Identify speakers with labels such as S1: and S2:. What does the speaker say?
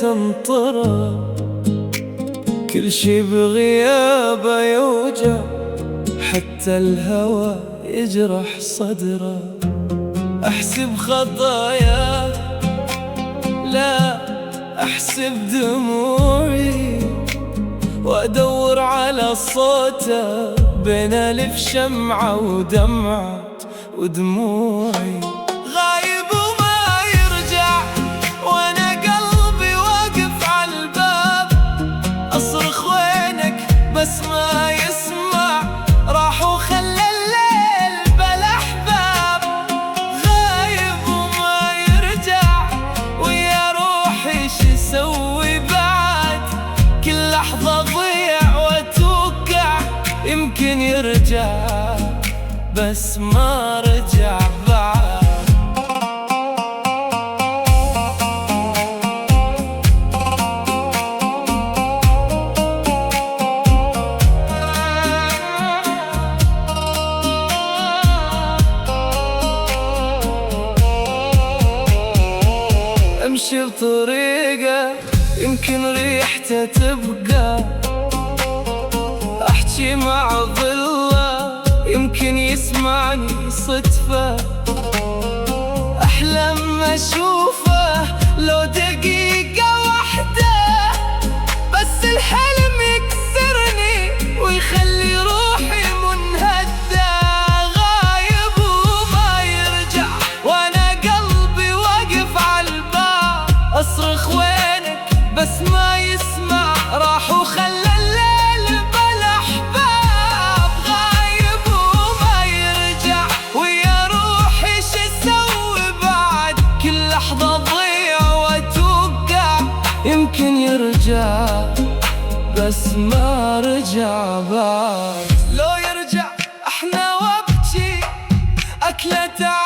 S1: تنطره، كل شي بغيابه يوجع، حتى الهوى يجرح صدره. أحسب خطاياه لا أحسب دموعي، وأدور على صوته بين ألف شمعة ودمعة ودموعي. غايب وما يرجع وأنا قلبي واقف على الباب، أصرخ وينك بس ما يسمع، راح وخلى الليل بلا أحباب. غايب وما يرجع ويا روحي شو أسوي بعد، كل لحظة ضيع وأتوقع يمكن يرجع بس ما رجع بعد. أمشي بطريقة يمكن ريحته تبقى، أحكي مع ظله يمكن يسمعني صدفة، أحلم أشوفه لو دقيقة واحدة، بس الحلم يكسرني ويخلي روحي منهدة. غايب وما يرجع وأنا قلبي واقف على الباب، أصرخ وينك بس ما يسمع، راح وخلى الليل بلا أحباب. غايب وما يرجع ويا روحي شو أسوي بعد، كل لحظة ضيع وأتوقع يمكن يرجع بس ما رجع بعد. لو يرجع أحنا وابكي أكلة